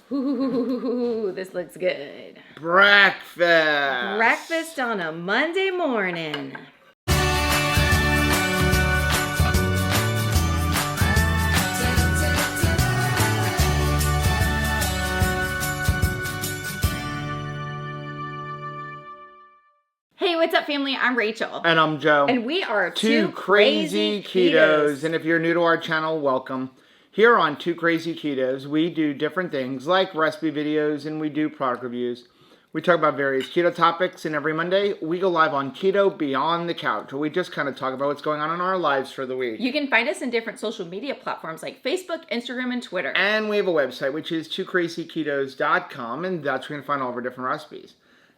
Ooh, this looks good. Breakfast. Breakfast on a Monday morning. Hey, what's up, family? I'm Rachel. And I'm Joe. And we are Two Crazy Ketos. And if you're new to our channel, welcome. Here on Two Crazy Ketos, we do different things like recipe videos and we do product reviews. We talk about various keto topics, and every Monday we go live on Keto Beyond the Couch, where we just kind of talk about what's going on in our lives for the week. You can find us in different social media platforms like Facebook, Instagram, and Twitter. And we have a website, which is twocrazyketos.com, and that's where you can find all of our different recipes.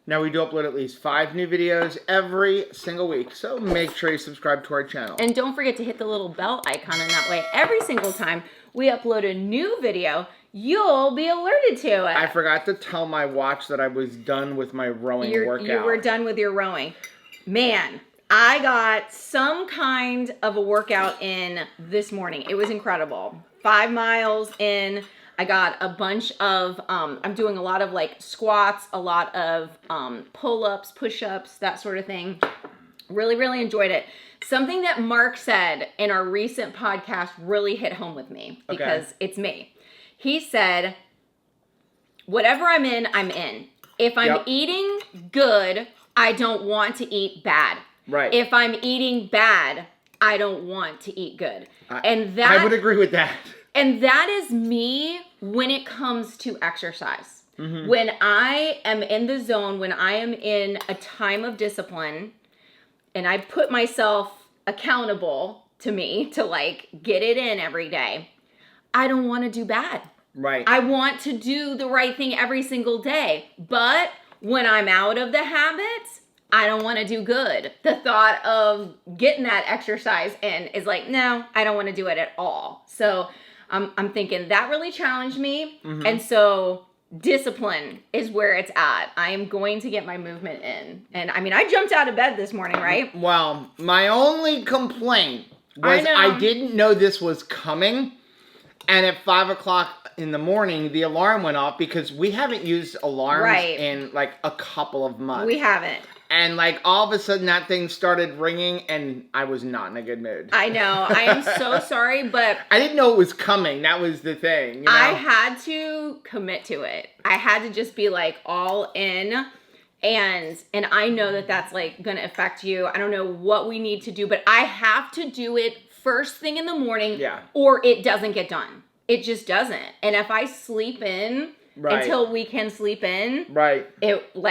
Now, we do upload at least 5 new videos every single week, so make sure you subscribe to our channel. And don't forget to hit the little bell icon, and that way every single time we upload a new video, you'll be alerted to it. I forgot to tell my watch that I was done with my rowing workout. You were done with your rowing. Man, I got some kind of a workout in this morning. It was incredible. 5 miles in. I got a bunch of, I'm doing a lot of like squats, a lot of pull-ups, push-ups, that sort of thing. Really, really enjoyed it. Something that Mark said in our recent podcast really hit home with me because it's me. He said, whatever I'm in, I'm in. If I'm eating good, I don't want to eat bad. Right. If I'm eating bad, I don't want to eat good. I would agree with that. And that is me when it comes to exercise. Mm-hmm. When I am in the zone, when I am in a time of discipline, and I put myself accountable to me to like get it in every day, I don't want to do bad. Right. I want to do the right thing every single day. But when I'm out of the habits, I don't want to do good. The thought of getting that exercise in is like, no, I don't want to do it at all. So I'm thinking that really challenged me. Mm-hmm. And so discipline is where it's at. I am going to get my movement in. And I mean, I jumped out of bed this morning, right? Well, my only complaint was I didn't know this was coming. And at 5 o'clock in the morning, the alarm went off because we haven't used alarms in like a couple of months. We haven't. And like all of a sudden that thing started ringing and I was not in a good mood. I know. I am so sorry, but I didn't know it was coming. That was the thing. You know? I had to commit to it. I had to just be like all in. And I know that that's like going to affect you. I don't know what we need to do, but I have to do it first thing in the morning or it doesn't get done. It just doesn't. And if I sleep in until we can sleep in, it will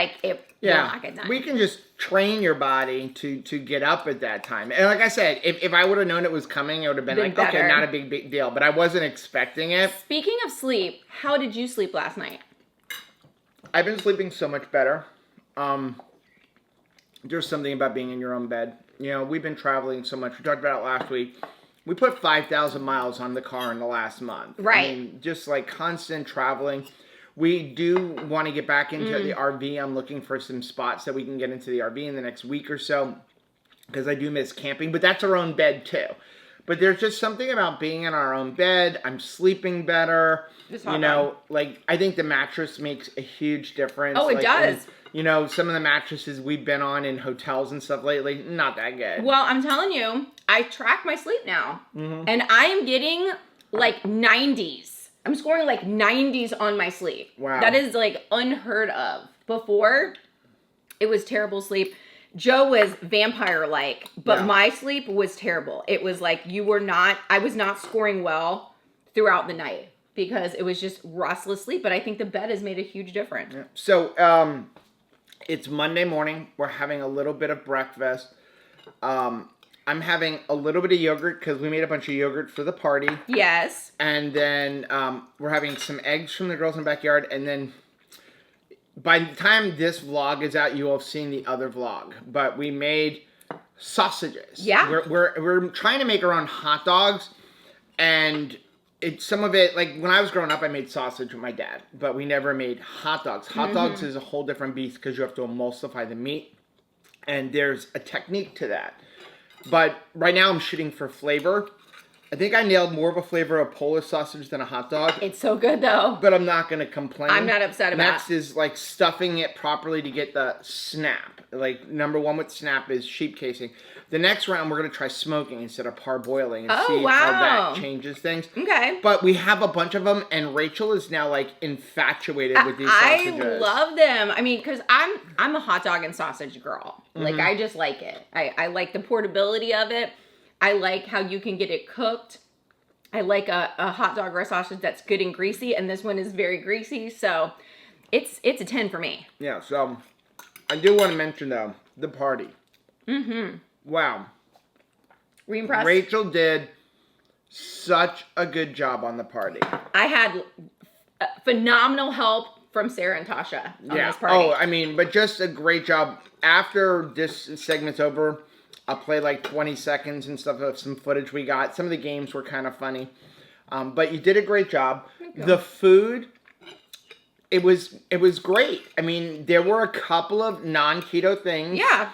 not get done. We can just train your body to get up at that time. And like I said, if I would have known it was coming, it would have been like, better. Okay, not a big deal. But I wasn't expecting it. Speaking of sleep, how did you sleep last night? I've been sleeping so much better. There's something about being in your own bed. You know, we've been traveling so much. We talked about it last week. We put 5,000 miles on the car in the last month. Right. I mean, just like constant traveling. We do want to get back into the RV. I'm looking for some spots that we can get into the RV in the next week or so because I do miss camping. But that's our own bed too. But there's just something about being in our own bed. I'm sleeping better. You know, like I think the mattress makes a huge difference. Oh, it does. And, you know, some of the mattresses we've been on in hotels and stuff lately, not that good. Well, I'm telling you, I track my sleep now. Mm-hmm. And I am getting like 90s. I'm scoring like 90s on my sleep. Wow. That is like unheard of. Before, it was terrible sleep. Joe was vampire-like, but my sleep was terrible. It was like I was not scoring well throughout the night because it was just restless sleep. But I think the bed has made a huge difference. Yeah. So, it's Monday morning. We're having a little bit of breakfast. I'm having a little bit of yogurt because we made a bunch of yogurt for the party. Yes. And then we're having some eggs from the girls in the backyard. And then by the time this vlog is out, you will have seen the other vlog. But we made sausages. Yeah. We're trying to make our own hot dogs. And some of it, like when I was growing up, I made sausage with my dad. But we never made hot dogs. Hot dogs is a whole different beast because you have to emulsify the meat. And there's a technique to that. But right now I'm shooting for flavor. I think I nailed more of a flavor of Polish sausage than a hot dog. It's so good though. But I'm not going to complain. I'm not upset about it. Next is like stuffing it properly to get the snap. Like number one with snap is sheep casing. The next round we're going to try smoking instead of parboiling and see how that changes things. Okay. But we have a bunch of them and Rachel is now like infatuated with these sausages. I love them. I mean, because I'm a hot dog and sausage girl. Like I just like it. I like the portability of it. I like how you can get it cooked. I like a hot dog or a sausage that's good and greasy, and this one is very greasy, so it's a 10 for me. Yeah, so I do want to mention, though, the party. Wow. Were you impressed? Rachel did such a good job on the party. I had phenomenal help from Sarah and Tasha on this party. Oh, I mean, but just a great job. After this segment's over, I'll play like 20 seconds and stuff of some footage we got. Some of the games were kind of funny. But you did a great job. The food, it was great. I mean, there were a couple of non-keto things. Yeah.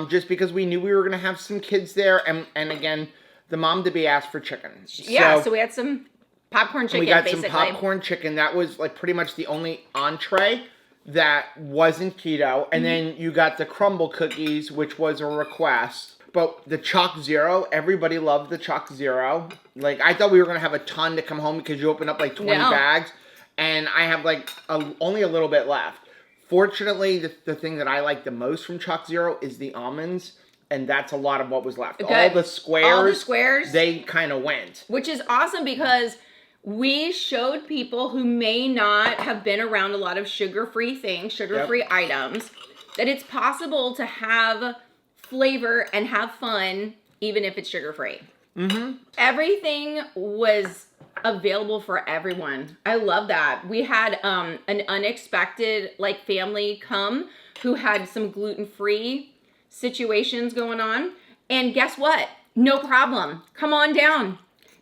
Just because we knew we were going to have some kids there. And again, the mom-to-be asked for chicken. Yeah, so we had some popcorn chicken, basically. Some popcorn chicken. That was like pretty much the only entree that wasn't keto. And then you got the crumble cookies, which was a request. But the Chalk Zero, everybody loved the Chalk Zero. Like, I thought we were going to have a ton to come home because you opened up like 20 bags. And I have like only a little bit left. Fortunately, the thing that I like the most from Chalk Zero is the almonds. And that's a lot of what was left. Okay. All the squares. They kind of went. Which is awesome because we showed people who may not have been around a lot of sugar-free things, sugar-free items, that it's possible to have flavor and have fun even if it's sugar-free. Everything was available for everyone. I love that. We had an unexpected like family come who had some gluten-free situations going on. And guess what? No problem. Come on down.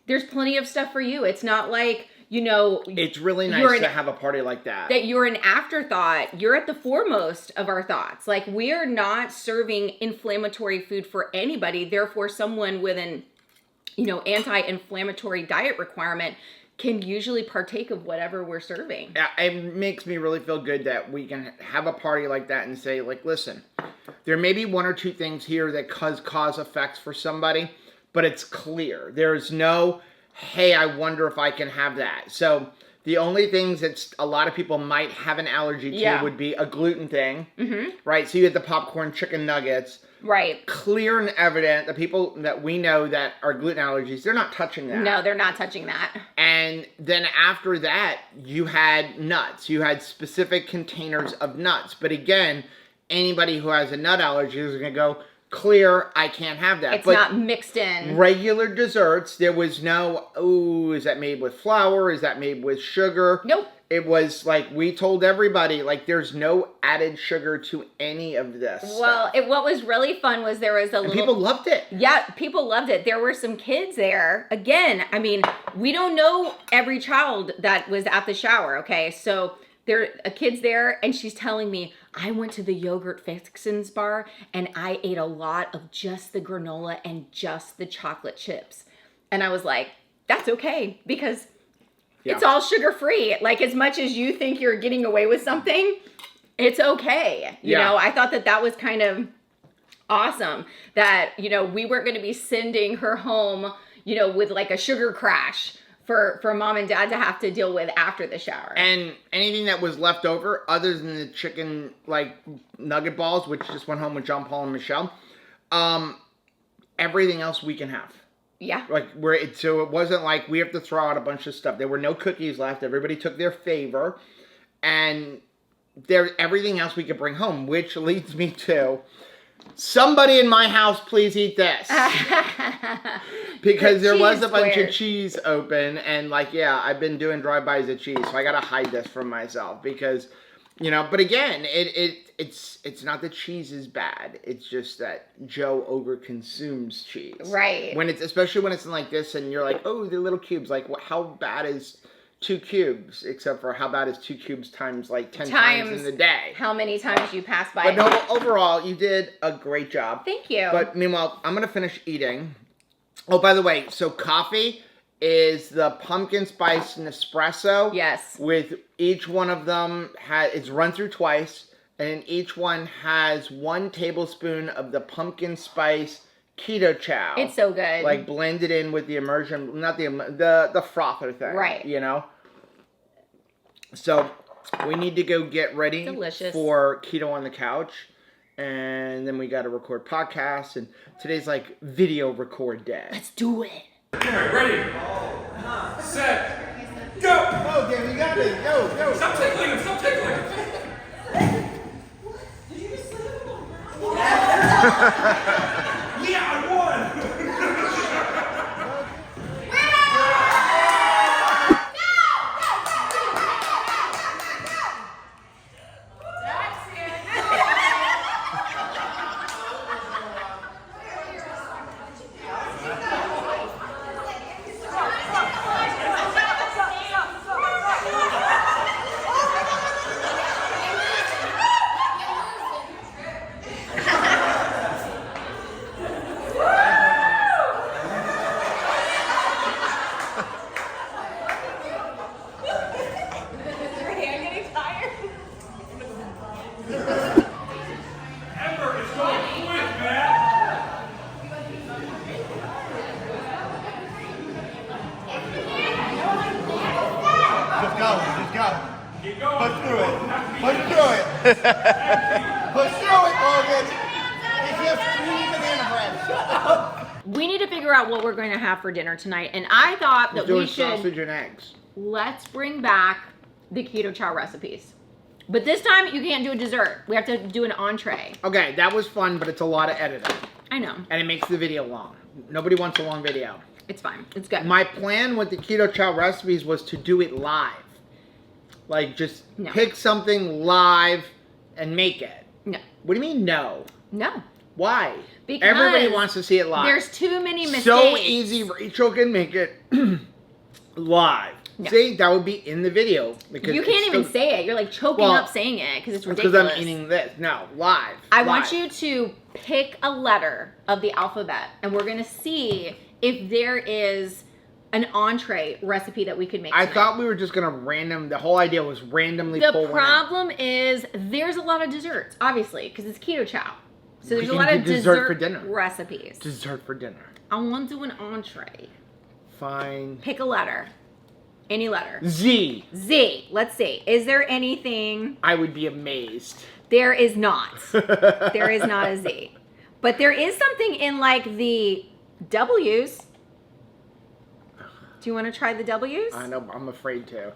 There's plenty of stuff for you. It's not like, it's really nice to have a party like that. That you're an afterthought. You're at the foremost of our thoughts. Like, we are not serving inflammatory food for anybody. Therefore, someone with an, anti-inflammatory diet requirement can usually partake of whatever we're serving. Yeah, it makes me really feel good that we can have a party like that and say, like, listen, there may be one or two things here that cause effects for somebody, but it's clear. There's no, hey, I wonder if I can have that. So the only things that a lot of people might have an allergy to would be a gluten thing, right? So you had the popcorn chicken nuggets. Right. Clear and evident, the people that we know that are gluten allergies, they're not touching that. No, they're not touching that. And then after that, you had nuts. You had specific containers of nuts. But again, anybody who has a nut allergy is going to go, clear, I can't have that. It's not mixed in. Regular desserts, there was no, is that made with flour? Is that made with sugar? Nope. It was like, we told everybody, like, there's no added sugar to any of this stuff. What was really fun was there was a little... people loved it. Yeah, people loved it. There were some kids there. Again, I mean, we don't know every child that was at the shower, okay? So there a kid's there, and she's telling me, I went to the yogurt fixins bar, and I ate a lot of just the granola and just the chocolate chips. And I was like, that's okay, because... it's all sugar-free. Like, as much as you think you're getting away with something, it's okay. You know, I thought that was kind of awesome that, we weren't going to be sending her home, with like a sugar crash for mom and dad to have to deal with after the shower. And anything that was left over, other than the chicken, like, nugget balls, which just went home with John Paul and Michelle, everything else we can have. Yeah. So it wasn't like we have to throw out a bunch of stuff. There were no cookies left. Everybody took their favor. And everything else we could bring home, which leads me to, somebody in my house, please eat this. Because there was a bunch of cheese open. And I've been doing drive-bys of cheese. So I got to hide this from myself. Because, but again, it's not that cheese is bad. It's just that Joe overconsumes cheese. Right. Especially when it's in like this and you're like, oh, the little cubes. Like, how bad is 2 cubes? Except for how bad is 2 cubes times like 10 times in the day? How many times you pass by. But no, overall, you did a great job. Thank you. But meanwhile, I'm going to finish eating. Oh, by the way, so coffee is the pumpkin spice Nespresso. Yes. With each one of them, it's run through twice, and each one has 1 tablespoon of the pumpkin spice keto chow. It's so good. Like blended in with the immersion, not the frother thing. Right. You know? So we need to go get ready for Keto on the Couch. And then we got to record podcasts. And today's like video record day. Let's do it. Okay, ready, set, go! Oh, damn, you got it. Go. Stop tickling him, stop tickling him! Yeah, I won! Push through it, Morgan. If you have 3 banana breads. We need to figure out what we're going to have for dinner tonight. And I thought that we should... sausage and eggs. Let's bring back the keto chow recipes. But this time, you can't do a dessert. We have to do an entree. Okay, that was fun, but it's a lot of editing. I know. And it makes the video long. Nobody wants a long video. It's fine. It's good. My plan with the keto chow recipes was to do it live. Like, just pick something live and make it. No. What do you mean, no? No. Why? Because everybody wants to see it live. There's too many mistakes. So easy, Rachel can make it live. No. See, that would be in the video. Because you can't even say it. You're like choking up saying it because it's ridiculous. Because I'm eating this. No, live. I want you to pick a letter of the alphabet, and we're going to see if there is an entree recipe that we could make tonight. I thought we were just going to the whole idea was randomly pull one out. The problem is there's a lot of desserts, obviously, because it's keto chow. So there's a lot of dessert for dinner. Recipes. Dessert for dinner. I want to do an entree. Fine. Pick a letter. Any letter. Z. Z. Let's see. Is there anything? I would be amazed. There is not. There is not a Z. But there is something in like the W's. Do you want to try the W's? I know. I'm afraid to.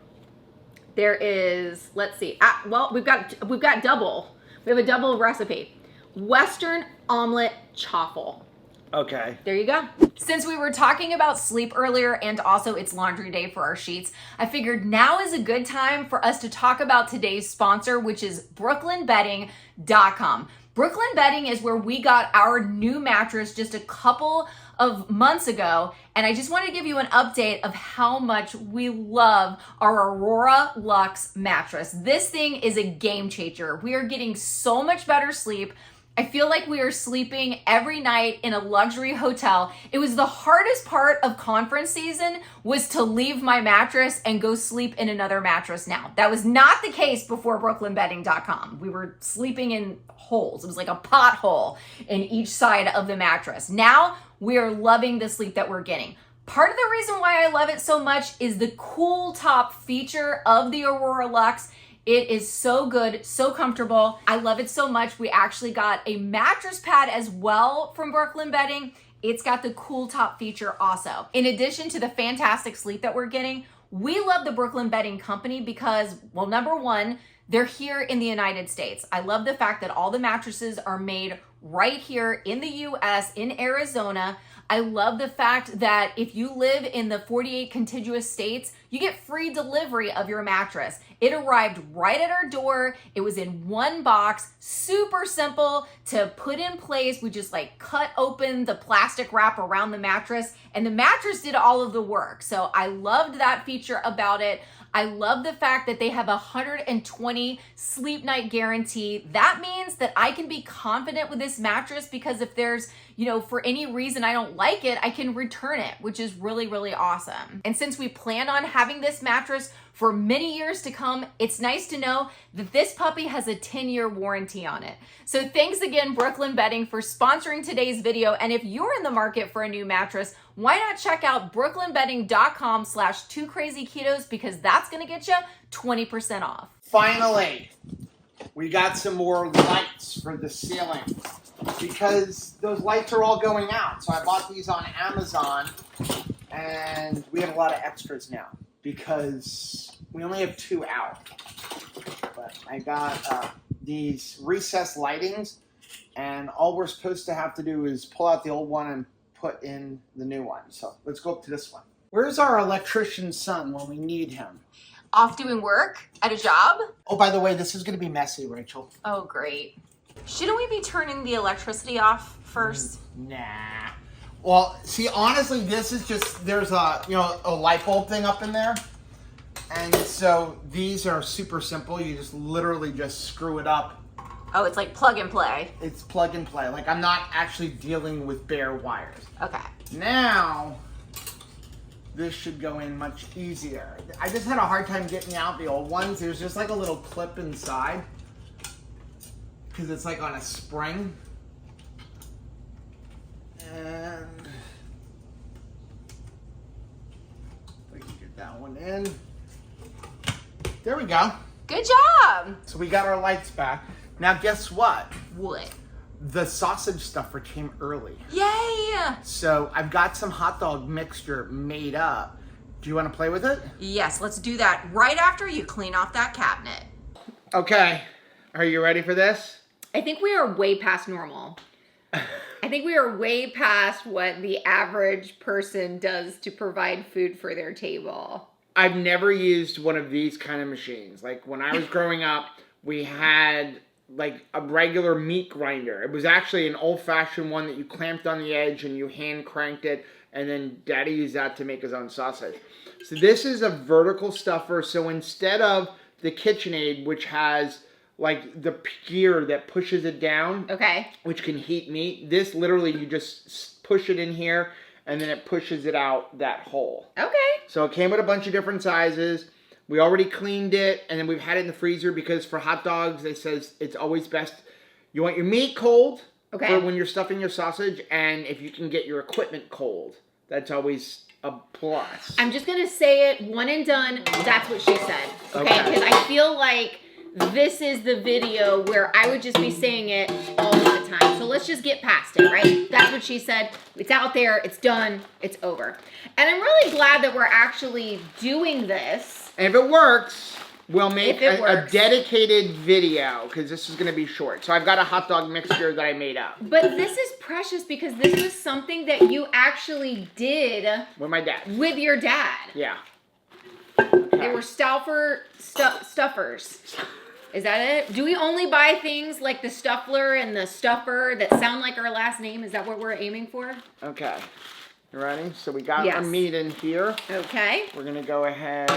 There is. Let's see. Well, we've got double. We have a double recipe. Western omelet chaffle. Okay. There you go. Since we were talking about sleep earlier and also it's laundry day for our sheets, I figured now is a good time for us to talk about today's sponsor, which is brooklynbedding.com. Brooklyn Bedding is where we got our new mattress just a couple of months ago, and I just want to give you an update of how much we love our Aurora Luxe mattress. This thing is a game changer. We are getting so much better sleep. I feel like we are sleeping every night in a luxury hotel. It was the hardest part of conference season was to leave my mattress and go sleep in another mattress now. That was not the case before brooklynbedding.com. We were sleeping in holes. It was like a pothole in each side of the mattress. Now we are loving the sleep that we're getting. Part of the reason why I love it so much is the cool top feature of the Aurora Luxe. It is so good, so comfortable. I love it so much. We actually got a mattress pad as well from Brooklyn Bedding. It's got the cool top feature also. In addition to the fantastic sleep that we're getting, we love the Brooklyn Bedding company because, well, number one, they're here in the United States. I love the fact that all the mattresses are made right here in the US, in Arizona. I love the fact that if you live in the 48 contiguous states, you get free delivery of your mattress. It arrived right at our door. It was in one box, super simple to put in place. We just like cut open the plastic wrap around the mattress and the mattress did all of the work. So I loved that feature about it. I love the fact that they have a 120 sleep night guarantee. That means that I can be confident with this mattress because if there's, you know, for any reason I don't like it, I can return it, which is really, really awesome. And since we plan on having this mattress for many years to come, it's nice to know that this puppy has a 10-year warranty on it. So thanks again, Brooklyn Bedding, for sponsoring today's video. And if you're in the market for a new mattress, why not check out brooklynbedding.com/2crazyketos, because that's gonna get you 20% off. Finally, we got some more lights for the ceiling because those lights are all going out. So I bought these on Amazon, and we have a lot of extras now because we only have 2 out. But I got these recessed lightings, and all we're supposed to have to do is pull out the old one and put in the new one. So let's go up to this one. Where's our electrician's son when we need him? Off doing work at a job? Oh, by the way, this is going to be messy, Rachel. Oh, great. Shouldn't we be turning the electricity off first? Nah. Well, see, honestly, this is just, there's a light bulb thing up in there. And so these are super simple. You just literally just screw it up. Oh, it's like plug and play. It's plug and play. Like, I'm not actually dealing with bare wires. Okay. Now, this should go in much easier. I just had a hard time getting out the old ones. There's just like a little clip inside because it's like on a spring. And we can get that one in. There we go. Good job. So we got our lights back. Now guess what? What? The sausage stuffer came early. Yay! So I've got some hot dog mixture made up. Do you want to play with it? Yes, let's do that right after you clean off that cabinet. Okay. Are you ready for this? I think we are way past normal. I think we are way past what the average person does to provide food for their table. I've never used one of these kind of machines. Like when I was growing up, we had like a regular meat grinder. It was actually an old-fashioned one that you clamped on the edge and you hand cranked it, and then Daddy used that to make his own sausage. So this is a vertical stuffer. So instead of the KitchenAid, which has like the gear that pushes it down, okay, which can heat meat, this literally you just push it in here and then it pushes it out that hole. Okay. So it came with a bunch of different sizes. We already cleaned it, and then we've had it in the freezer because for hot dogs, it says it's always best. You want your meat cold for when you're stuffing your sausage, and if you can get your equipment cold, that's always a plus. I'm just going to say it, one and done, that's what she said. Okay? Because I feel like this is the video where I would just be saying it all the time. So let's just get past it, right? That's what she said. It's out there. It's done. It's over. And I'm really glad that we're actually doing this. And if it works, we'll make a dedicated video because this is going to be short. So I've got a hot dog mixture that I made up. But this is precious because this was something that you actually did with my dad. With your dad. Yeah. They were Stauffer stuffers. Is that it? Do we only buy things like the Stuffler and the Stuffer that sound like our last name? Is that what we're aiming for? Okay. You ready? So we got our meat in here. Okay. We're going to go ahead,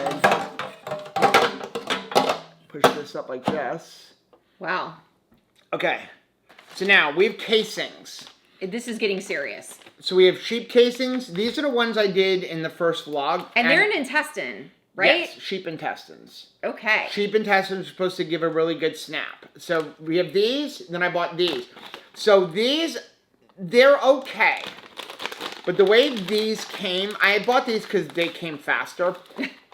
push this up like this. Wow. Okay. So now we have casings. This is getting serious. So we have sheep casings. These are the ones I did in the first vlog. And they're an intestine, right? Yes, sheep intestines. Okay. Sheep intestines are supposed to give a really good snap. So we have these, then I bought these. So these, they're okay. But the way these came, I bought these because they came faster.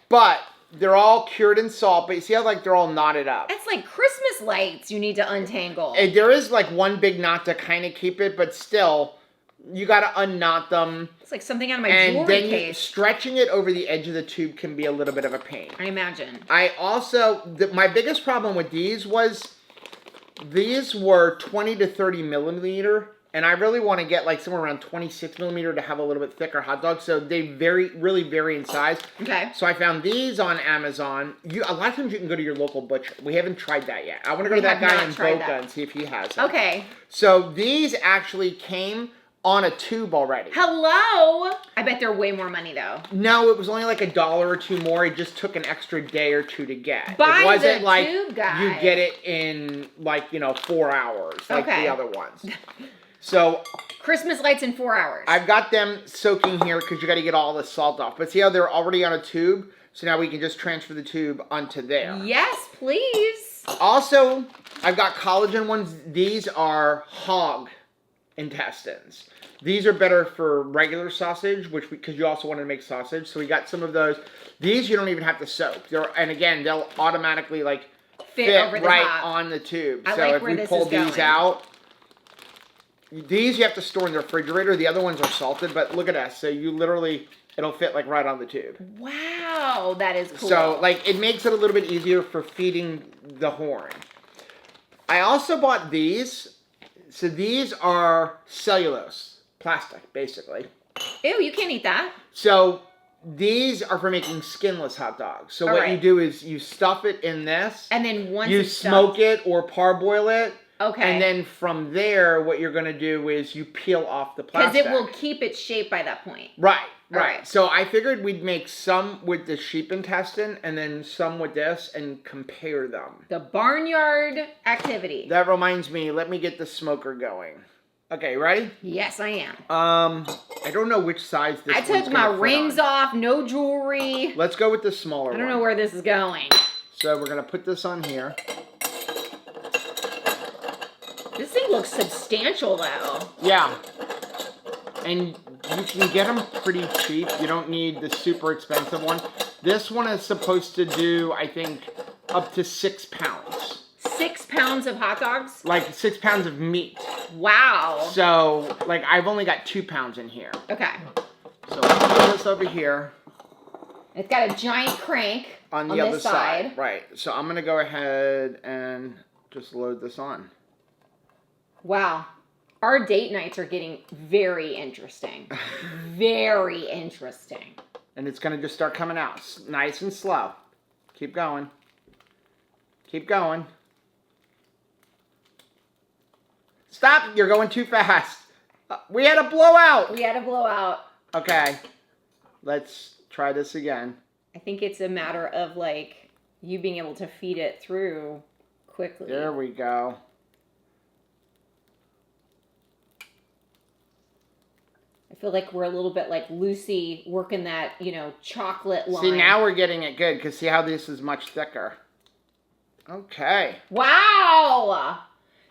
But they're all cured in salt. But you see how like they're all knotted up? It's like Christmas lights you need to untangle. And there is like one big knot to kind of keep it, but still, you got to unknot them. It's like something out of my jewelry case. Stretching it over the edge of the tube can be a little bit of a pain. I imagine. I also, my biggest problem with these was these were 20 to 30 millimeter. And I really want to get like somewhere around 26 millimeter to have a little bit thicker hot dog. So they really vary in size. Okay. So I found these on Amazon. A lot of times you can go to your local butcher. We haven't tried that yet. I want to go to that guy in Boca and see if he has it. Okay. So these actually came on a tube already. Hello? I bet they're way more money though. No, it was only like $1 or $2 more. It just took an extra day or two to get. It By wasn't the like tube guy. you get it in like, 4 hours like the other ones. So Christmas lights in 4 hours. I've got them soaking here because you got to get all the salt off. But see how they're already on a tube? So now we can just transfer the tube onto there. Yes, please. Also, I've got collagen ones. These are hog intestines. These are better for regular sausage, because you also want to make sausage. So we got some of those. These you don't even have to soak. And again, they'll automatically like fit over the right top. on the tube. I So like if where we this pull is these going. out, these you have to store in the refrigerator. The other ones are salted, but look at us. So you literally, it'll fit like right on the tube. Wow, that is cool. So like it makes it a little bit easier for feeding the horn. I also bought these. So these are cellulose, plastic basically. Ew, you can't eat that. So these are for making skinless hot dogs. So what you do is you stuff it in this. And then once you it's smoke stuffed, it or parboil it. Okay. And then from there, what you're going to do is you peel off the plastic. because it will keep its shape by that point. Right. Right. So I figured we'd make some with the sheep intestine and then some with this and compare them. The barnyard activity. That reminds me, let me get the smoker going. Okay, ready? Yes, I am. I don't know which size this I one's took my gonna fit rings on. off, no jewelry. Let's go with the smaller one. I don't know where this is going. So we're going to put this on here. This thing looks substantial though. Yeah. And you can get them pretty cheap. You don't need the super expensive one. This one is supposed to do, I think, up to 6 pounds. 6 pounds of hot dogs? Like 6 pounds of meat. Wow. So, like, I've only got 2 pounds in here. Okay. So let's put this over here. It's got a giant crank On the other this side. Right. So I'm going to go ahead and just load this on. Wow. Our date nights are getting very interesting. Very interesting. And it's going to just start coming out. Nice and slow. Keep going. Keep going. Stop. You're going too fast. We had a blowout. We had a blowout. Okay. Let's try this again. I think it's a matter of like you being able to feed it through quickly. There we go. I feel like we're a little bit like Lucy working that, chocolate line. See, now we're getting it good because see how this is much thicker. Okay. Wow!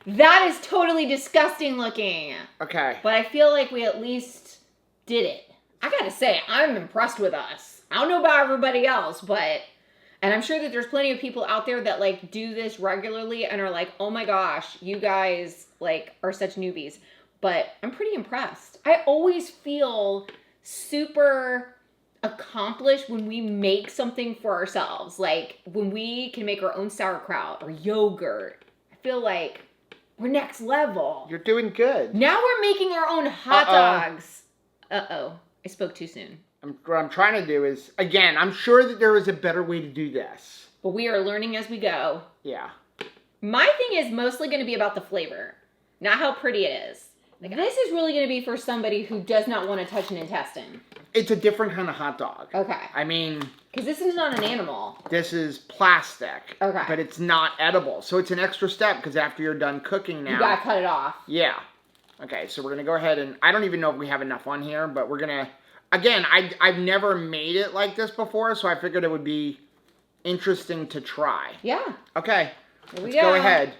That is totally disgusting looking. Okay. But I feel like we at least did it. I gotta say, I'm impressed with us. I don't know about everybody else, and I'm sure that there's plenty of people out there that like do this regularly and are like, oh my gosh, you guys like are such newbies. But I'm pretty impressed. I always feel super accomplished when we make something for ourselves. Like when we can make our own sauerkraut or yogurt. I feel like we're next level. You're doing good. Now we're making our own hot dogs. Uh-oh. I spoke too soon. What I'm trying to do is, again, I'm sure that there is a better way to do this. But we are learning as we go. Yeah. My thing is mostly going to be about the flavor, not how pretty it is. Like, this is really going to be for somebody who does not want to touch an intestine. It's a different kind of hot dog. Okay. I mean... Because this is not an animal. This is plastic. Okay. But it's not edible. So it's an extra step because after you're done cooking now... You got to cut it off. Yeah. Okay, so we're going to go ahead and... I don't even know if we have enough on here, but we're going to... Again, I've never made it like this before, so I figured it would be interesting to try. Yeah. Okay. Here we Let's go ahead.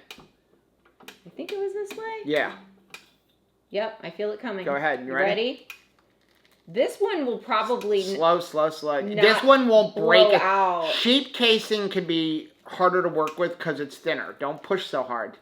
I think it was this way. Yeah. Yep, I feel it coming. Go ahead. You ready? This one will probably... Slow. This one won't break it. Out. Sheep casing can be harder to work with because it's thinner. Don't push so hard.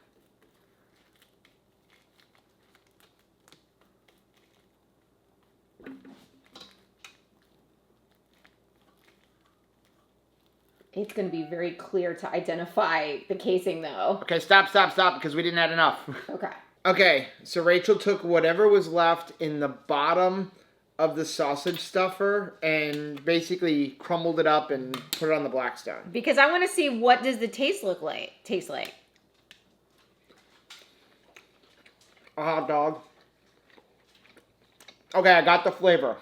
It's going to be very clear to identify the casing, though. Okay, stop, because we didn't add enough. Okay. Okay, so Rachel took whatever was left in the bottom of the sausage stuffer and basically crumbled it up and put it on the Blackstone. Because I want to see what does the taste like. A hot dog. Okay, I got the flavor.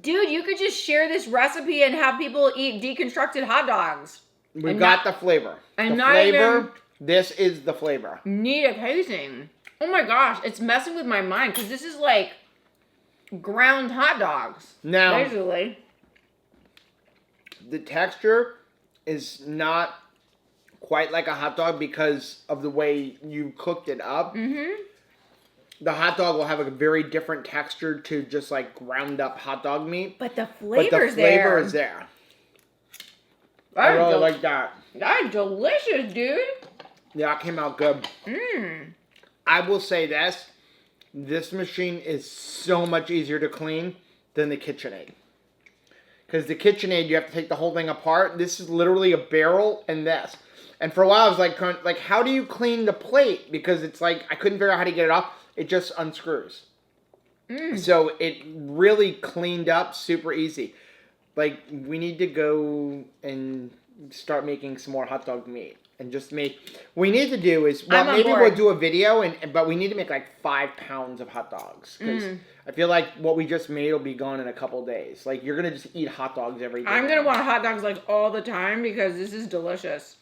Dude, you could just share this recipe and have people eat deconstructed hot dogs. We got the flavor. And the not flavor, even this is the flavor. need a casing. Oh my gosh, it's messing with my mind because this is like ground hot dogs. Now, basically. the texture is not quite like a hot dog because of the way you cooked it up. Mm-hmm. The hot dog will have a very different texture to just like ground up hot dog meat. But the But flavor's the flavor there. is there. I really like that. That's delicious, dude. Yeah, it came out good. Mmm. I will say this machine is so much easier to clean than the KitchenAid. Because the KitchenAid, you have to take the whole thing apart. This is literally a barrel and this. And for a while, I was like, how do you clean the plate? Because it's like, I couldn't figure out how to get it off. It just unscrews. So it really cleaned up super easy. Like, we need to go and start making some more hot dog meat. And just make, what we need to do is, well, I'm on maybe board. we'll do a video, but we need to make like 5 pounds of hot dogs. Because I feel like what we just made will be gone in a couple days. Like, you're going to just eat hot dogs every day. I'm going to want hot dogs like all the time because this is delicious.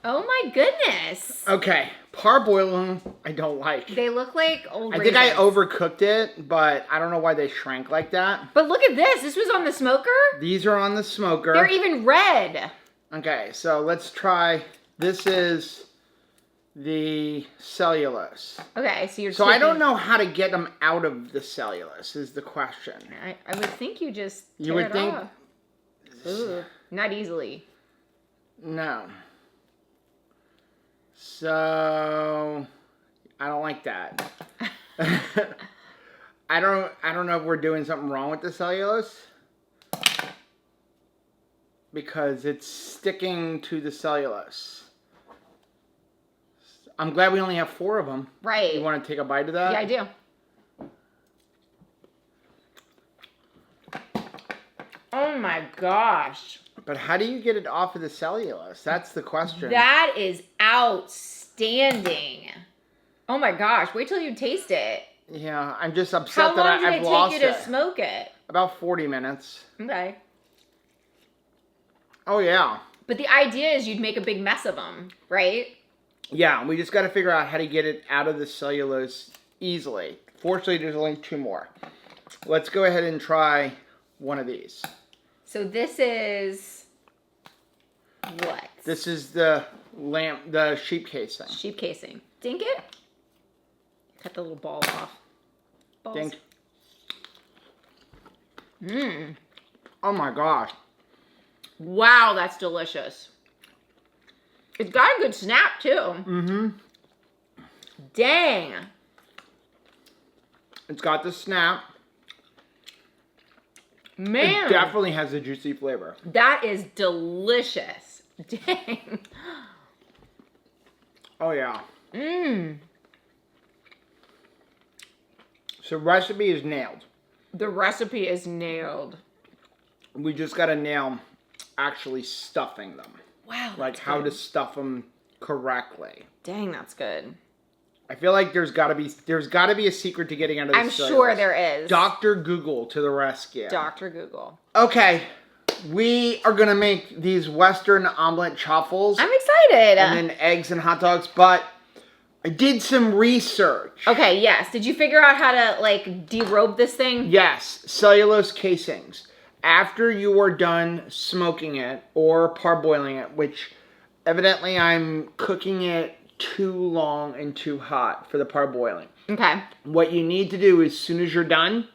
Oh my goodness. Okay, parboiling, I don't like. They look like old I think I raisins. overcooked it, but I don't know why they shrank like that. But look at this. This was on the smoker? These are on the smoker. They're even red. Okay, so let's try. This is the cellulose. Okay, so you're So I don't taking- know how to get them out of the cellulose is the question. I would think you just You tear would it think- off. Ooh, not easily. No. So I don't like that. I don't know if we're doing something wrong with the cellulose. Because it's sticking to the cellulose. I'm glad we only have 4 of them. Right. You want to take a bite of that? Yeah, I do. Oh my gosh. But how do you get it off of the cellulose? That's the question. That is outstanding. Oh my gosh. Wait till you taste it. Yeah, I'm just upset How that long did I've it lost take you it. to smoke it? About 40 minutes. Okay. Oh, yeah. But the idea is you'd make a big mess of them, right? Yeah, we just got to figure out how to get it out of the cellulose easily. Fortunately, there's only 2 more. Let's go ahead and try one of these. So this is what? This is the sheep casing. Sheep casing. Dink it. Cut the little balls off. Balls. Dink. Mmm. Oh my gosh. Wow, that's delicious. It's got a good snap too. Mm-hmm. Dang. It's got the snap. Man. It definitely has a juicy flavor. That is delicious. Dang. Oh yeah. Mmm. So recipe is nailed. The recipe is nailed. We just got to nail actually stuffing them. Wow. Like how to stuff them correctly. Dang, that's good. I feel like there's got to be a secret to getting out of this. I'm sure there is. Dr. Google to the rescue. Dr. Google. Okay. We are going to make these Western omelet chaffles. I'm excited. And then eggs and hot dogs, but I did some research. Okay, yes. Did you figure out how to, like, derobe this thing? Yes, cellulose casings. After you are done smoking it or parboiling it, which evidently I'm cooking it too long and too hot for the parboiling. Okay. What you need to do as soon as you're done,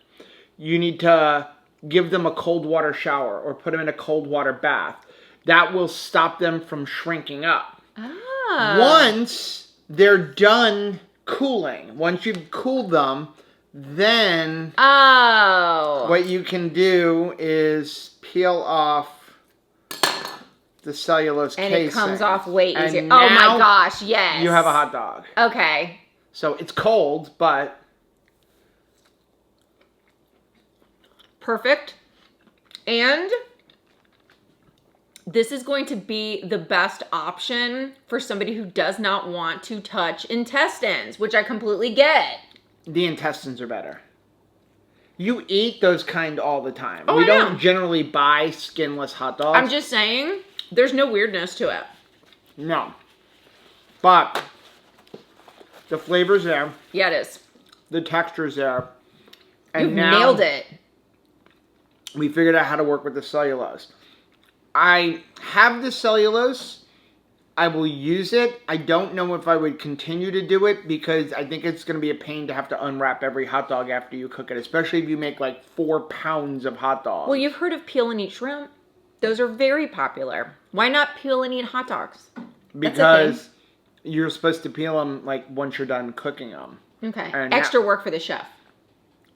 you need to give them a cold water shower or put them in a cold water bath. That will stop them from shrinking up. Oh. Once they're done cooling, once you've cooled them, then what you can do is peel off the cellulose and casing. it comes off way And easier. Oh my now gosh, yes. You have a hot dog. Okay. So it's cold, but perfect. And this is going to be the best option for somebody who does not want to touch intestines, which I completely get. the intestines are better. You eat those kind all the time. Oh, we I don't know. generally buy skinless hot dogs. I'm just saying, there's no weirdness to it. No. But The flavor's there. Yeah, it is. The texture's there. And You've now nailed it. we figured out how to work with the cellulose. I have the cellulose. I will use it. I don't know if I would continue to do it because I think it's going to be a pain to have to unwrap every hot dog after you cook it, especially if you make like 4 pounds of hot dogs. Well, you've heard of peel and eat shrimp. Those are very popular. Why not peel and eat hot dogs? Because you're supposed to peel them like once you're done cooking them. Okay. And Extra work for the chef.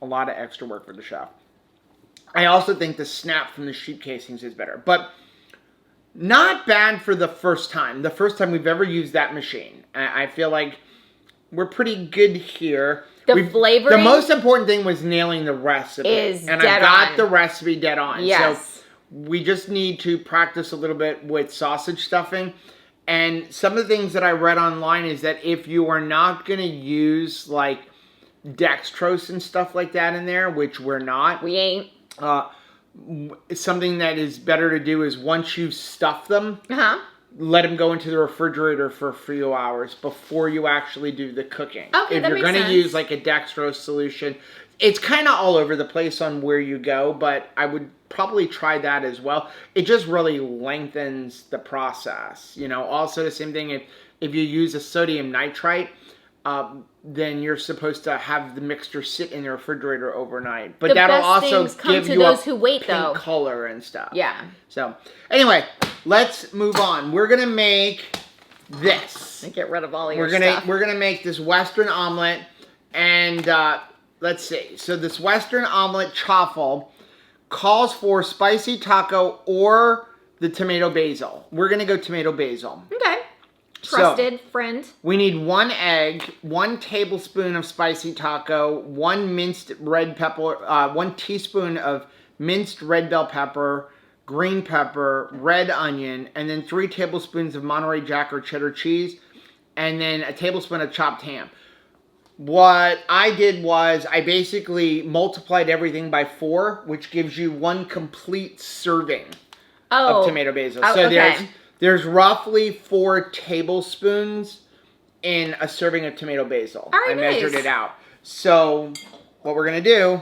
A lot of extra work for the chef. I also think the snap from the sheep casings is better, but not bad for the first time. The first time we've ever used that machine. I feel like we're pretty good here. The flavoring? The most important thing was nailing the recipe. And I got the recipe dead on. Yes. So we just need to practice a little bit with sausage stuffing. And some of the things that I read online is that if you are not going to use like dextrose and stuff like that in there, which we're not. We ain't. Something that is better to do is once you stuff them, let them go into the refrigerator for a few hours before you actually do the cooking. Okay, if that you're makes going to sense. use like a dextrose solution, it's kind of all over the place on where you go, but I would probably try that as well. It just really lengthens the process. You know, also the same thing if you use a sodium nitrite, then you're supposed to have the mixture sit in the refrigerator overnight. But The that'll best also things come give to you those a who wait, pink though. color and stuff. Yeah. So anyway, let's move on. We're gonna make this. Get rid of all your stuff. We're gonna make this Western omelet, and let's see. So this Western omelet chaffle calls for spicy taco or the tomato basil. We're gonna go tomato basil. Okay. Trusted friend. We need 1 egg, 1 tablespoon of spicy taco, 1 minced red pepper, 1 teaspoon of minced red bell pepper, green pepper, red onion, and then 3 tablespoons of Monterey Jack or cheddar cheese, and then a tablespoon of chopped ham. What I did was I basically multiplied everything by 4, which gives you 1 complete serving of tomato basil. So okay. There's roughly 4 tablespoons in a serving of tomato basil. All right, I measured it out. So what we're going to do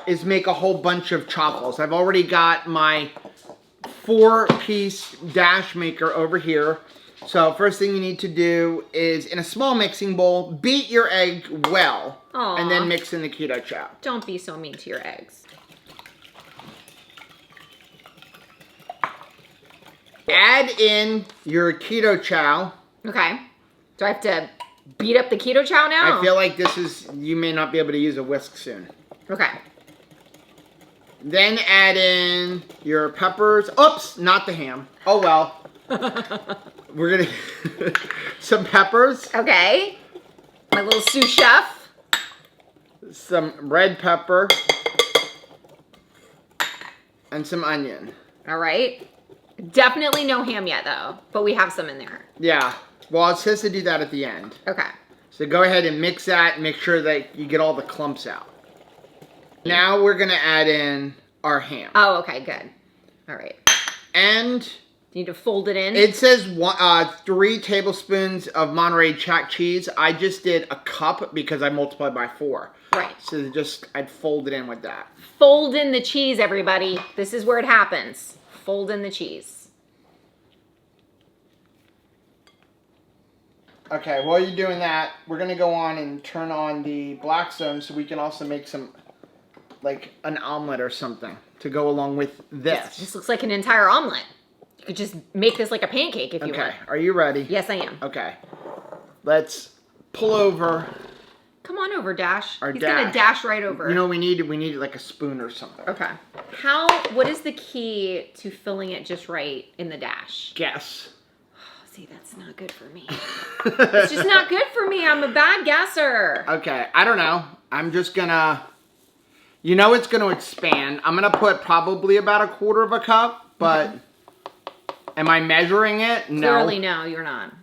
is make a whole bunch of chaffles. I've already got my 4-piece dash maker over here. So first thing you need to do is, in a small mixing bowl, beat your egg well. Aww. And then mix in the keto chow. Don't be so mean to your eggs. Add in your keto chow. Okay. Do I have to beat up the keto chow now? I feel like you may not be able to use a whisk soon. Okay. Then add in your peppers. Oops, not the ham. Oh well. We're gonna some peppers. Okay. My little sous chef. Some red pepper. And some onion. All right. Definitely no ham yet, though. But we have some in there. Yeah. Well, it says to do that at the end. Okay. So go ahead and mix that. Make sure that you get all the clumps out. Now we're going to add in our ham. Oh, okay. Good. All right. And you need to fold it in. it says 3 tablespoons of Monterey Jack cheese. I just did a cup because I multiplied by 4. Right. So I'd fold it in with that. Fold in the cheese, everybody. This is where it happens. Fold in the cheese. Okay, while you're doing that, we're going to go on and turn on the black zone so we can also make some, like an omelet or something to go along with this. This looks like an entire omelet. You could just make this like a pancake if you want. Okay, are you ready? Yes, I am. Okay, let's pull over. Come on over, Dash. Our He's Dash. gonna dash right over. You know, we need like a spoon or something. Okay. What is the key to filling it just right in the Dash? Guess. See, that's not good for me. It's just not good for me. I'm a bad guesser. Okay, I don't know. I'm just gonna, it's gonna expand. I'm gonna put probably about 1/4 cup, but am I measuring it? No. Clearly, no, you're not.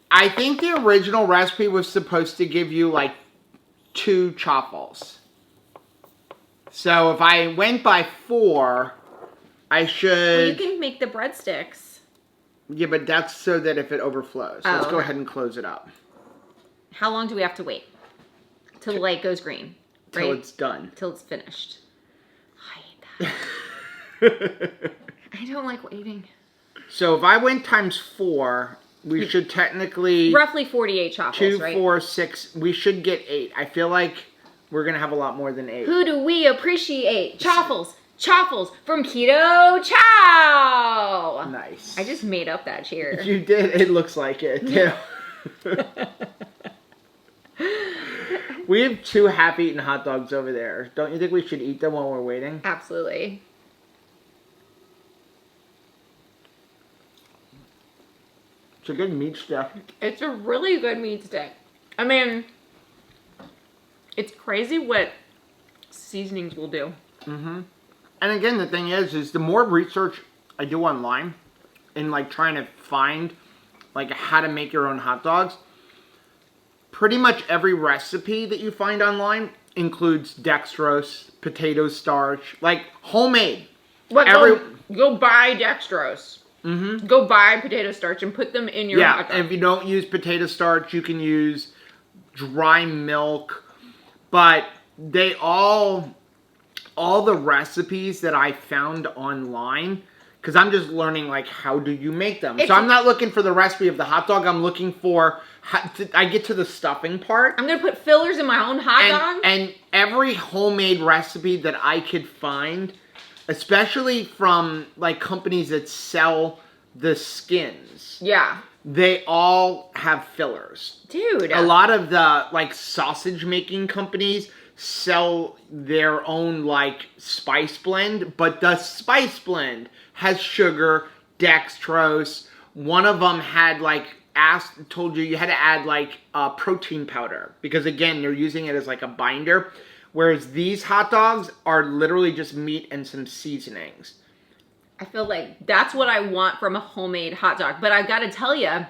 I think the original recipe was supposed to give you like 2 chaffles. So if I went by 4, I should... Well, you can make the breadsticks. Yeah, but that's so that if it overflows. So let's go okay. ahead and close it up. How long do we have to wait? Till the light goes green, right? Till it's done. Till it's finished. I hate that. I don't like waiting. So if I went times 4, we should technically... Roughly 48 chopples, 2, right? 4, 6. We should get 8. I feel like we're going to have a lot more than 8. Who do we appreciate? Chaffles from Keto Chow. Nice. I just made up that cheer. You did. It looks like it, too. We have 2 half-eaten hot dogs over there. Don't you think we should eat them while we're waiting? Absolutely. It's a good meat stick. It's a really good meat stick. I mean, it's crazy what seasonings will do. Mm-hmm. And again, the thing is the more research I do online and like trying to find like how to make your own hot dogs, pretty much every recipe that you find online includes dextrose, potato starch, like homemade. What? Go buy dextrose. Mm-hmm. Go buy potato starch and put them in your hot dog. And if you don't use potato starch, you can use dry milk. But they all the recipes that I found online, because I'm just learning like how do you make them. So I'm not looking for the recipe of the hot dog. I'm looking for I get to the stuffing part. I'm gonna put fillers in my own hot dog. And every homemade recipe that I could find, especially from like companies that sell the skins. Yeah. They all have fillers. Dude. A lot of the like sausage making companies sell their own like spice blend, but the spice blend has sugar, dextrose. One of them had like told you had to add like protein powder because again, they're using it as like a binder. Whereas these hot dogs are literally just meat and some seasonings. I feel like that's what I want from a homemade hot dog. But I gotta tell you,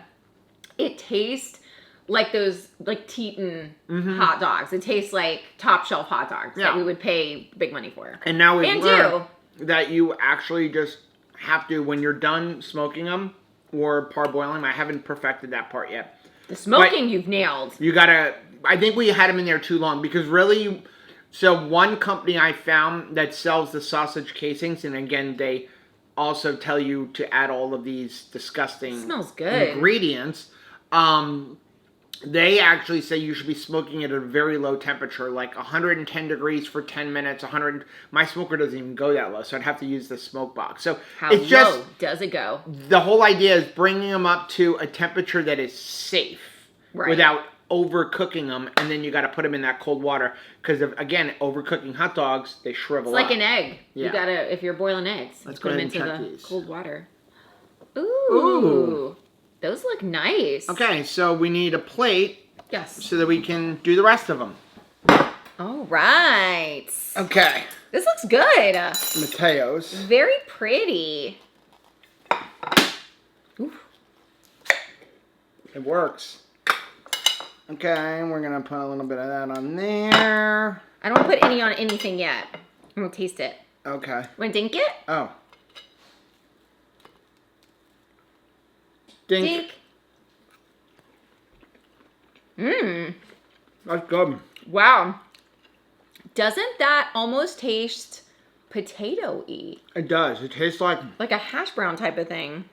it tastes like those like Teton hot dogs. It tastes like top shelf hot dogs that we would pay big money for. And now we've learned that you actually just have to, when you're done smoking them or parboiling them, I haven't perfected that part yet. The smoking you've nailed. You gotta, I think we had them in there too long because really, so one company I found that sells the sausage casings, and again, they also tell you to add all of these disgusting smells good ingredients. They actually say you should be smoking at a very low temperature, like 110 degrees for 10 minutes. My smoker doesn't even go that low, so I'd have to use the smoke box. So how it's just, low does it go? The whole idea is bringing them up to a temperature that is safe without overcooking them, and then you got to put them in that cold water because again, overcooking hot dogs, they shrivel up. It's like an egg. Yeah. You gotta, if you're boiling eggs, let's put go them ahead and into check the these. cold water. Ooh. Those look nice. Okay, so we need a plate. Yes. So that we can do the rest of them. All right. Okay. This looks good. Mateos. Very pretty. Ooh. It works. Okay, we're going to put a little bit of that on there. I don't want to put any on anything yet. I'm going to taste it. Okay. Want to dink it? Oh. Dink. Dink. Mmm. That's good. Wow. Doesn't that almost taste potato-y? It does. It tastes like a hash brown type of thing.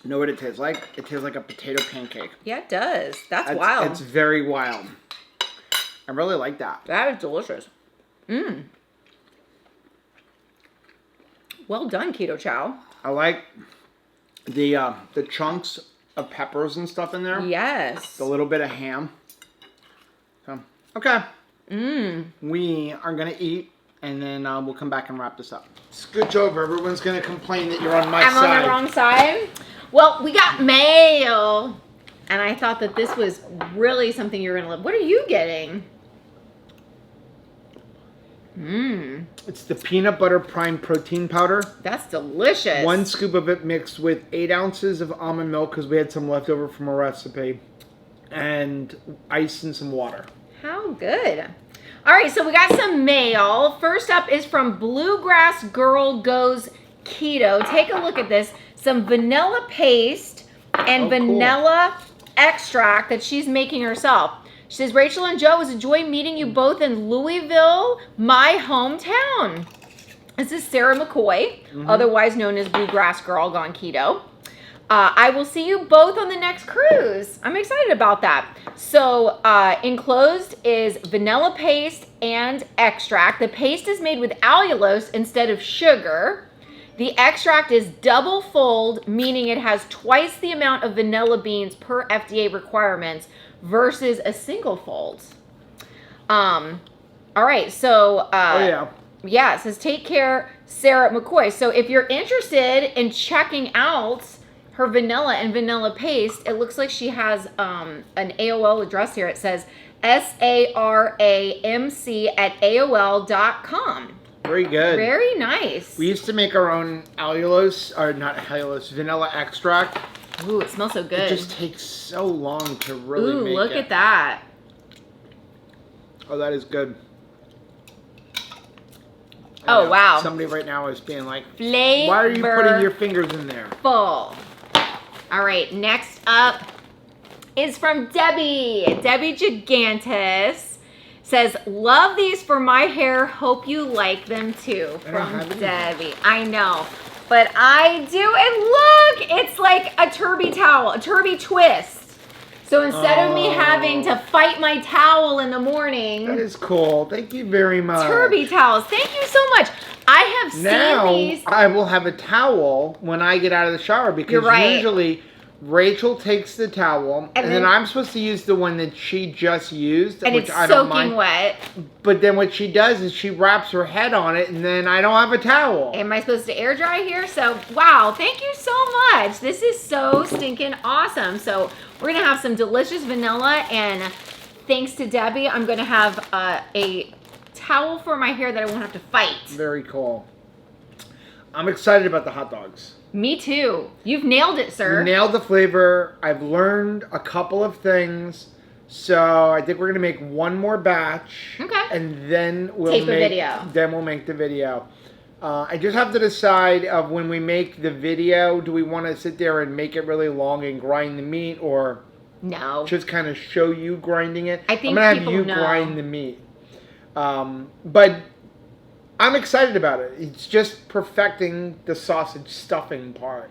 You know what it tastes like? It tastes like a potato pancake. Yeah, it does. That's wild. It's very wild. I really like that. That is delicious. Mmm. Well done, Keto Chow. I like the chunks of peppers and stuff in there. Yes. A little bit of ham. So, okay. Mmm. We are going to eat, and then we'll come back and wrap this up. Scooch over. Everyone's going to complain that you're on my side. I'm on the wrong side? Well, we got mail. And I thought that this was really something you were going to love. What are you getting? Mmm. It's the peanut butter prime protein powder. That's delicious. 1 scoop of it mixed with 8 ounces of almond milk because we had some left over from a recipe. And ice and some water. How good. All right, so we got some mail. First up is from Bluegrass Girl Goes Keto. Take a look at this. Some vanilla paste and vanilla extract that she's making herself. She says, Rachel and Joe, it was a joy meeting you both in Louisville, my hometown. This is Sarah McCoy, otherwise known as Bluegrass Girl Gone Keto. I will see you both on the next cruise. I'm excited about that. So enclosed is vanilla paste and extract. The paste is made with allulose instead of sugar. The extract is double fold, meaning it has twice the amount of vanilla beans per FDA requirements versus a single fold. All right, so yeah, it says take care, Sarah McCoy. So if you're interested in checking out her vanilla and vanilla paste, it looks like she has an AOL address here. It says saramc@aol.com. Very good. Very nice. We used to make our own allulose, or not allulose, vanilla extract. Ooh, it smells so good. It just takes so long to really make it. Ooh, look at that. Oh, that is good. Oh, wow. Somebody right now is being like, Flavor. why are you putting your fingers in there? Full. All right, next up is from Debbie. Debbie Gigantis says, love these for my hair. Hope you like them too. From Debbie. I know, but I do. And look, it's like a Turby towel, a Turby twist. So instead of me having to fight my towel in the morning. That is cool. Thank you very much. Turby towels. Thank you so much. I have seen these. I will have a towel when I get out of the shower because usually Rachel takes the towel and then I'm supposed to use the one that she just used, and which it's I don't soaking mind. wet. But then what she does is she wraps her head on it and then I don't have a towel. Am I supposed to air dry here? So, wow, thank you so much. This is so stinking awesome. So we're going to have some delicious vanilla, and thanks to Debbie, I'm going to have a towel for my hair that I won't have to fight. Very cool. I'm excited about the hot dogs. Me too. You've nailed it, sir. You nailed the flavor. I've learned a couple of things. So I think we're gonna make one more batch. Okay. And then we'll make the video. I just have to decide of when we make the video, do we want to sit there and make it really long and grind the meat, or just kind of show you grinding it? I think I'm gonna have you grind the meat. But I'm excited about it. It's just perfecting the sausage stuffing part.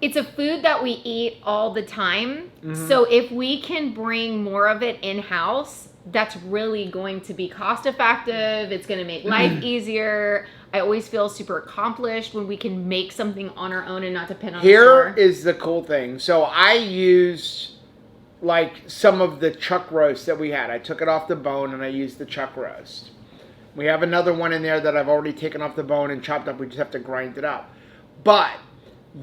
It's a food that we eat all the time. So if we can bring more of it in-house, that's really going to be cost effective. It's going to make life easier. I always feel super accomplished when we can make something on our own and not depend on the store. Here is the cool thing. So I used like some of the chuck roast that we had. I took it off the bone and I used the chuck roast. We have another one in there that I've already taken off the bone and chopped up. We just have to grind it up. But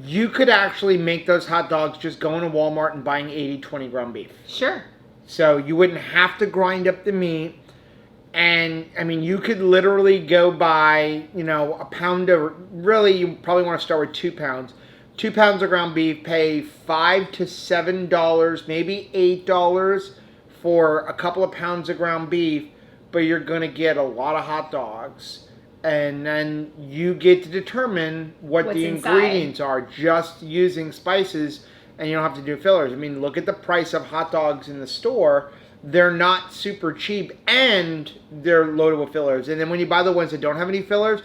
you could actually make those hot dogs just going to Walmart and buying 80-20 ground beef. Sure. So you wouldn't have to grind up the meat. And, I mean, you could literally go buy, you know, a pound of, really, you probably want to start with 2 pounds. 2 pounds of ground beef, pay $5 to $7, maybe $8 for a couple of pounds of ground beef. But you're going to get a lot of hot dogs. And then you get to determine what the ingredients are just using spices, and you don't have to do fillers. I mean, look at the price of hot dogs in the store. They're not super cheap, and they're loaded with fillers. And then when you buy the ones that don't have any fillers,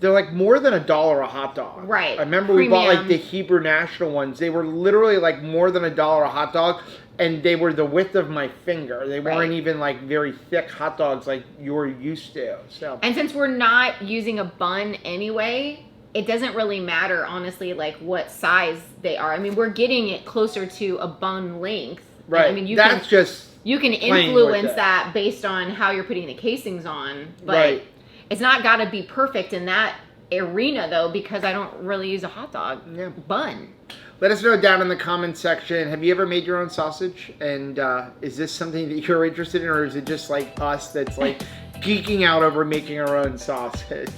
they're like more than $1 a hot dog. Right. I remember we bought like the Hebrew National ones. They were literally like more than $1 a hot dog. And they were the width of my finger. They weren't even like very thick hot dogs like you're used to. So. And since we're not using a bun anyway, it doesn't really matter, honestly, like what size they are. I mean, we're getting it closer to a bun length. Right. I mean, you can influence that based on how you're putting the casings on. But it's not got to be perfect in that arena, though, because I don't really use a hot dog bun. Let us know down in the comments section, have you ever made your own sausage? And is this something that you're interested in, or is it just like us that's like geeking out over making our own sausage?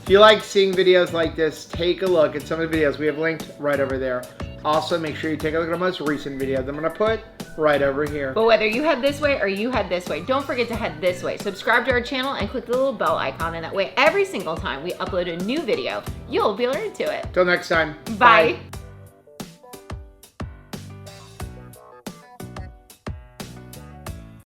If you like seeing videos like this, take a look at some of the videos we have linked right over there. Also, make sure you take a look at our most recent video that I'm going to put right over here. But whether you head this way or you head this way, don't forget to head this way. Subscribe to our channel and click the little bell icon, and that way every single time we upload a new video, you'll be alerted to it. Till next time. Bye.